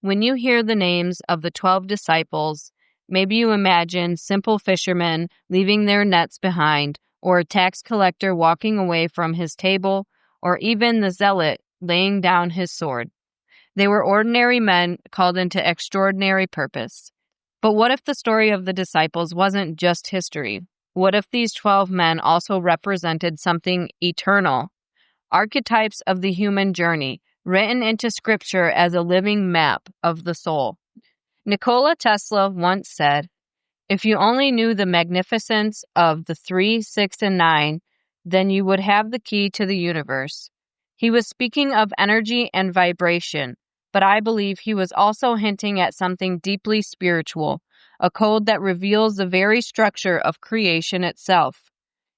When you hear the names of the 12 disciples, maybe you imagine simple fishermen leaving their nets behind, or a tax collector walking away from his table, or even the zealot laying down his sword. They were ordinary men called into extraordinary purpose. But what if the story of the disciples wasn't just history? What if these 12 men also represented something eternal? Archetypes of the human journey, written into Scripture as a living map of the soul. Nikola Tesla once said, "If you only knew the magnificence of the 3, 6, and 9, then you would have the key to the universe." He was speaking of energy and vibration, but I believe he was also hinting at something deeply spiritual, a code that reveals the very structure of creation itself.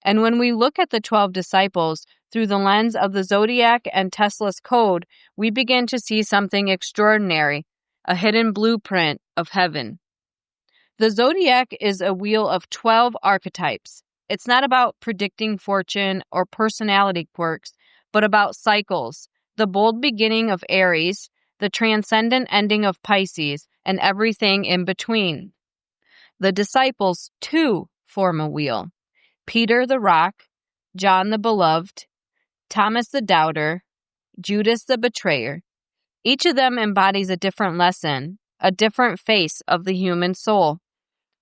And when we look at the 12 disciples through the lens of the Zodiac and Tesla's code, we begin to see something extraordinary, a hidden blueprint of heaven. The Zodiac is a wheel of 12 archetypes. It's not about predicting fortune or personality quirks, but about cycles, the bold beginning of Aries, the transcendent ending of Pisces, and everything in between. The disciples, too, form a wheel. Peter the Rock, John the Beloved, Thomas the Doubter, Judas the Betrayer. Each of them embodies a different lesson, a different face of the human soul.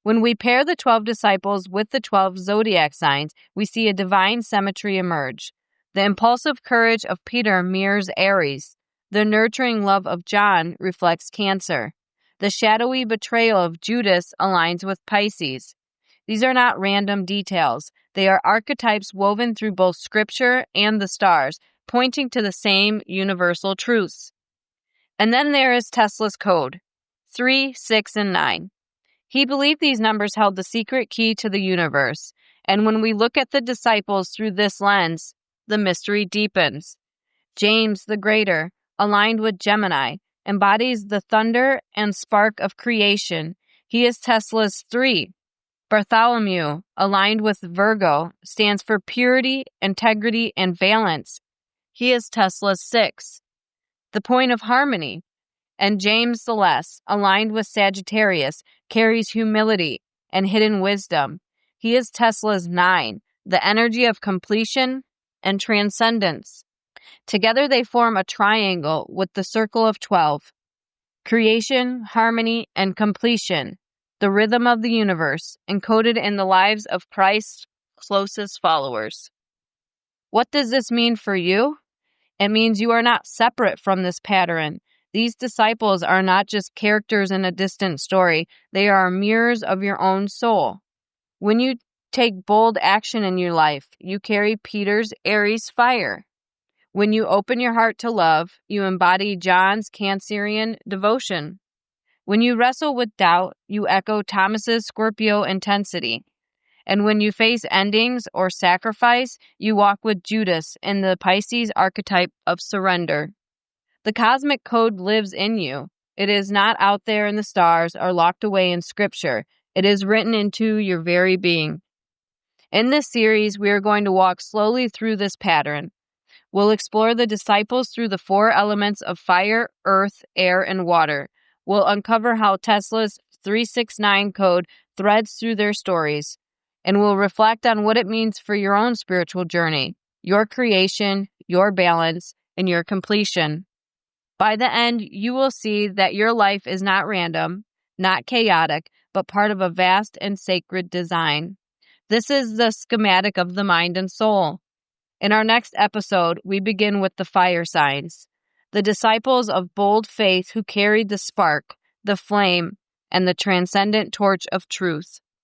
When we pair the 12 disciples with the 12 zodiac signs, we see a divine symmetry emerge. The impulsive courage of Peter mirrors Aries. The nurturing love of John reflects Cancer. The shadowy betrayal of Judas aligns with Pisces. These are not random details. They are archetypes woven through both Scripture and the stars, pointing to the same universal truths. And then there is Tesla's code, 3, 6, and 9. He believed these numbers held the secret key to the universe, and when we look at the disciples through this lens, the mystery deepens. James the Greater, aligned with Gemini, embodies the thunder and spark of creation. He is Tesla's 3. Bartholomew, aligned with Virgo, stands for purity, integrity, and valence. He is Tesla's 6. The point of harmony. And James Celeste, aligned with Sagittarius, carries humility and hidden wisdom. He is Tesla's 9, the energy of completion and transcendence. Together they form a triangle with the circle of 12. Creation, harmony, and completion, the rhythm of the universe, encoded in the lives of Christ's closest followers. What does this mean for you? It means you are not separate from this pattern. These disciples are not just characters in a distant story. They are mirrors of your own soul. When you take bold action in your life, you carry Peter's Aries fire. When you open your heart to love, you embody John's Cancerian devotion. When you wrestle with doubt, you echo Thomas's Scorpio intensity. And when you face endings or sacrifice, you walk with Judas in the Pisces archetype of surrender. The cosmic code lives in you. It is not out there in the stars or locked away in Scripture. It is written into your very being. In this series, we are going to walk slowly through this pattern. We'll explore the disciples through the 4 elements of fire, earth, air, and water. We'll uncover how Tesla's 369 code threads through their stories. And we'll reflect on what it means for your own spiritual journey, your creation, your balance, and your completion. By the end, you will see that your life is not random, not chaotic, but part of a vast and sacred design. This is the schematic of the mind and soul. In our next episode, we begin with the fire signs, the disciples of bold faith who carried the spark, the flame, and the transcendent torch of truth.